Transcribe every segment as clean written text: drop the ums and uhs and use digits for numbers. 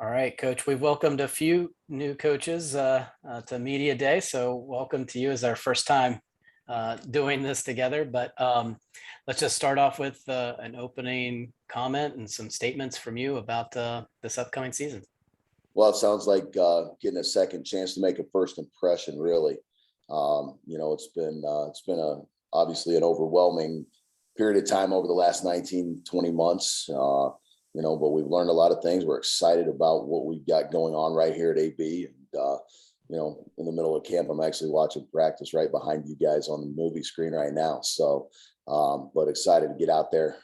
All right, Coach. We've welcomed a few new coaches to Media Day, so welcome to you as our first time doing this together. But let's just start off with an opening comment and some statements from you about this upcoming season. Well, it sounds like getting a second chance to make a first impression, really. It's been obviously an overwhelming period of time over the last 19, 20 months. But we've learned a lot of things. We're excited about what we've got going on right here at AB. And, in the middle of camp, I'm actually watching practice right behind you guys on the movie screen right now. So, but excited to get out there.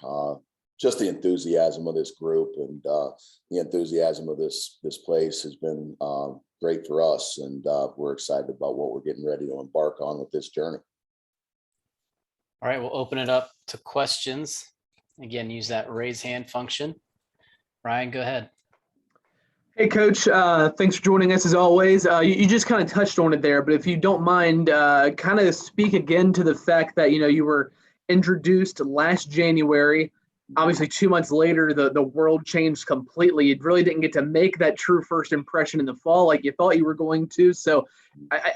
Just the enthusiasm of this group and the enthusiasm of this place has been great for us. And we're excited about what we're getting ready to embark on with this journey. All right, we'll open it up to questions. Again, use that raise hand function. Ryan, go ahead. Hey, Coach. Thanks for joining us as always. You just kind of touched on it there, but if you don't mind, kind of speak again to the fact that, you were introduced last January. Obviously, 2 months later, the world changed completely. You really didn't get to make that true first impression in the fall like you thought you were going to. So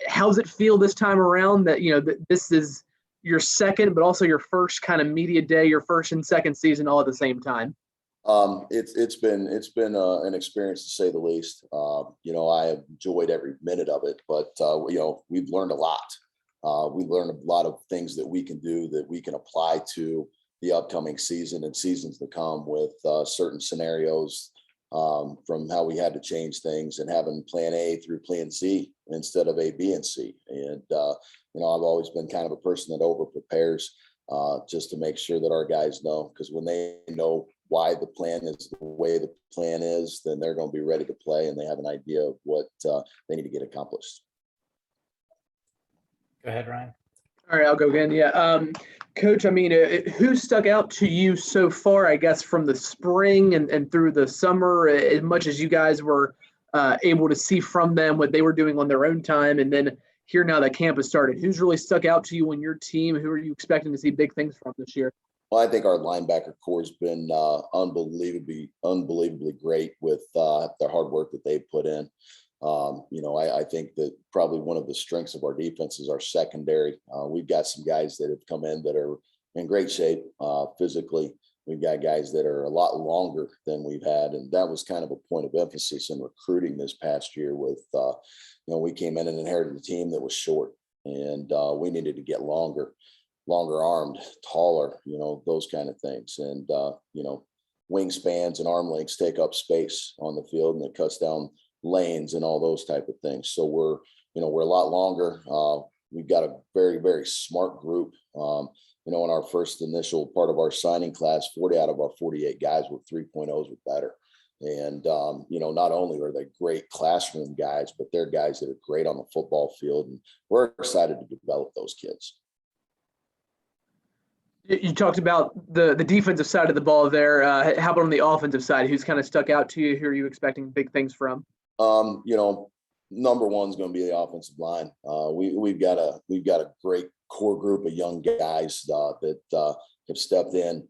how does it feel this time around that, that this is your second, but also your first kind of media day, your first and second season all at the same time? It's been an experience to say the least. I have enjoyed every minute of it, but we've learned a lot. We learned a lot of things that we can do, that we can apply to the upcoming season and seasons to come with certain scenarios, from how we had to change things and having plan A through plan Z instead of A, B, and C. And, I've always been kind of a person that over prepares just to make sure that our guys know, because when they know why the plan is the way the plan is, then they're going to be ready to play and they have an idea of what they need to get accomplished. Go ahead, Ryan. All right, I'll go again. Yeah. Coach, who stuck out to you so far, I guess, from the spring and through the summer, as much as you guys were able to see from them what they were doing on their own time? And then here now that camp has started, who's really stuck out to you on your team? Who are you expecting to see big things from this year? Well, I think our linebacker core has been unbelievably great with the hard work that they've put in. I think that probably one of the strengths of our defense is our secondary. We've got some guys that have come in that are in great shape physically. We've got guys that are a lot longer than we've had. And that was kind of a point of emphasis in recruiting this past year with, we came in and inherited a team that was short, and we needed to get longer armed, taller, those kind of things. And, wingspans and arm lengths take up space on the field, and it cuts down lanes and all those type of things. So we're a lot longer. We've got a very, very smart group. In our first initial part of our signing class, 40 out of our 48 guys were 3.0s or better. And, not only are they great classroom guys, but they're guys that are great on the football field. And we're excited to develop those kids. You talked about the defensive side of the ball there. How about on the offensive side? Who's kind of stuck out to you? Who are you expecting big things from? Number one is going to be the offensive line. We've got a great core group of young guys that have stepped in.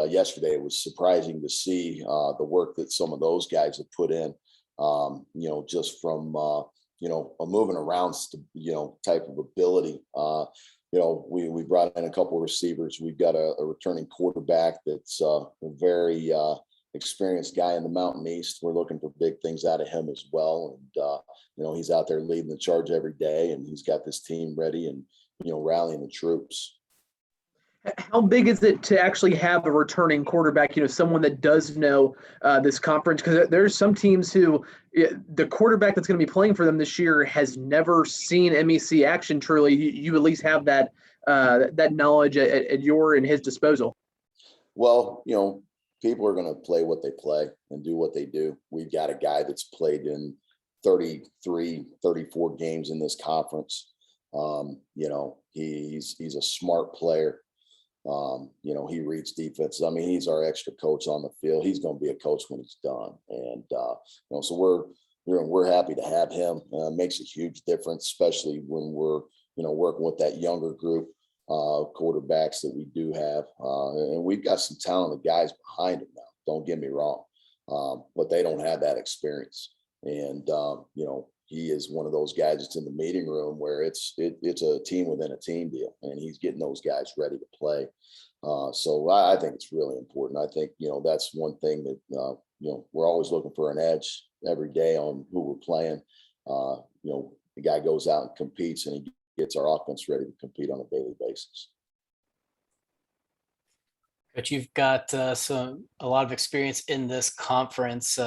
Yesterday it was surprising to see the work that some of those guys have put in. Just from a moving around, type of ability. We brought in a couple of receivers. We've got a returning quarterback that's a very experienced guy in the Mountain East. We're looking for big things out of him as well. And, he's out there leading the charge every day, and he's got this team ready and, rallying the troops. How big is it to actually have a returning quarterback, someone that does know this conference? Because there's some teams who the quarterback that's going to be playing for them this year has never seen MEC action. Truly, you at least have that knowledge at your and his disposal. Well, people are going to play what they play and do what they do. We've got a guy that's played in 33, 34 games in this conference. He's a smart player. He reads defenses. He's our extra coach on the field. He's going to be a coach when he's done. And, so we're happy to have him. Makes a huge difference, especially when we're, working with that younger group quarterbacks that we do have. And we've got some talented guys behind him now. Don't get me wrong. but they don't have that experience. And, you know, he is one of those guys that's in the meeting room where it's a team within a team deal, and he's getting those guys ready to play. So I think it's really important. I think, you know, that's one thing that, you know, we're always looking for an edge every day on who we're playing. You know, the guy goes out and competes, and he gets our offense ready to compete on a daily basis. But you've got a lot of experience in this conference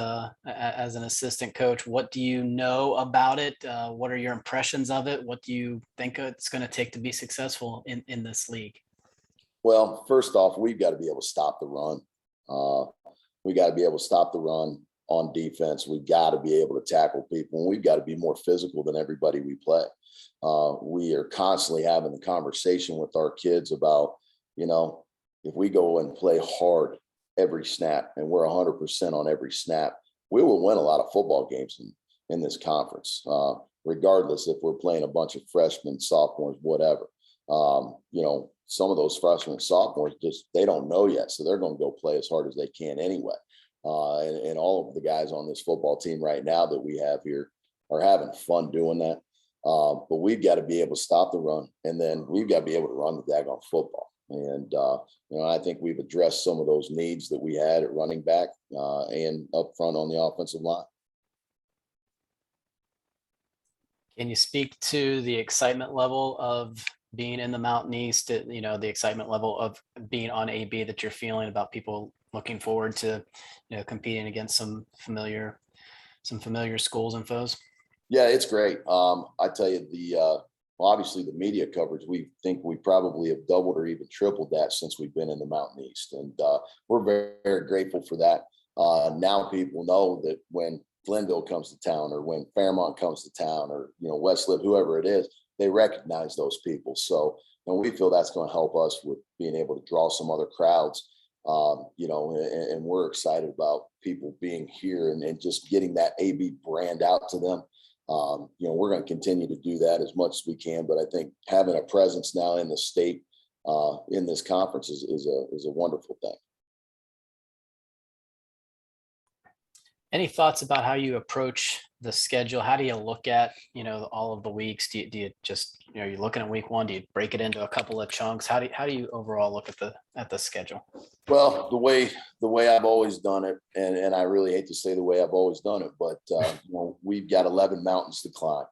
as an assistant coach. What do you know about it? What are your impressions of it? What do you think it's going to take to be successful in this league? Well, first off, we've got to be able to stop the run. We got to be able to stop the run on defense. We've got to be able to tackle people, and we've got to be more physical than everybody we play. We are constantly having the conversation with our kids about, you know, if we go and play hard every snap and we're 100% on every snap, we will win a lot of football games in this conference, regardless if we're playing a bunch of freshmen, sophomores, whatever. You know, some of those freshmen and sophomores they don't know yet, so they're going to go play as hard as they can anyway. And all of the guys on this football team right now that we have here are having fun doing that. But we've got to be able to stop the run, and then we've got to be able to run the daggone football. And, you know, I think we've addressed some of those needs that we had at running back and up front on the offensive line. Can you speak to the excitement level of being in the Mountain East, you know, the excitement level of being on AB that you're feeling about people looking forward to, you know, competing against some familiar schools and foes? Yeah, it's great. I tell you, obviously the media coverage, we think we probably have doubled or even tripled that since we've been in the Mountain East. And we're very, very grateful for that. Now people know that when Glenville comes to town, or when Fairmont comes to town, or, you know, Westlip, whoever it is, they recognize those people. So, and we feel that's going to help us with being able to draw some other crowds, you know, and we're excited about people being here and just getting that AB brand out to them. You know, we're going to continue to do that as much as we can, but I think having a presence now in the state, in this conference is a wonderful thing. Any thoughts about how you approach the schedule? How do you look at, you know, all of the weeks? Do you just, you know, you're looking at week one? Do you break it into a couple of chunks? How do you overall look at the schedule? Well, the way I've always done it, and I really hate to say the way I've always done it, but you know, we've got 11 mountains to climb,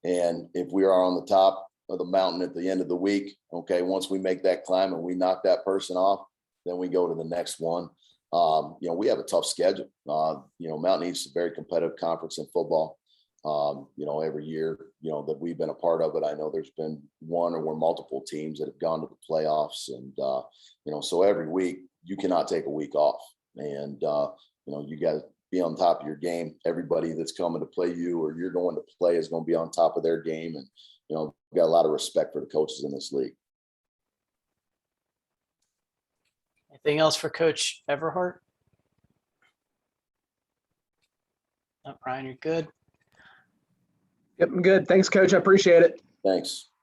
and if we are on the top of the mountain at the end of the week, okay, once we make that climb and we knock that person off, then we go to the next one. You know, we have a tough schedule. You know, Mountain East is a very competitive conference in football. You know, every year, you know, that we've been a part of it, I know there's been one or more multiple teams that have gone to the playoffs. And, you know, so every week you cannot take a week off. And, you know, you got to be on top of your game. Everybody that's coming to play you or you're going to play is going to be on top of their game. And, you know, we've got a lot of respect for the coaches in this league. Anything else for Coach Everhart? No, Ryan, you're good. Yep, I'm good. Thanks, Coach. I appreciate it. Thanks.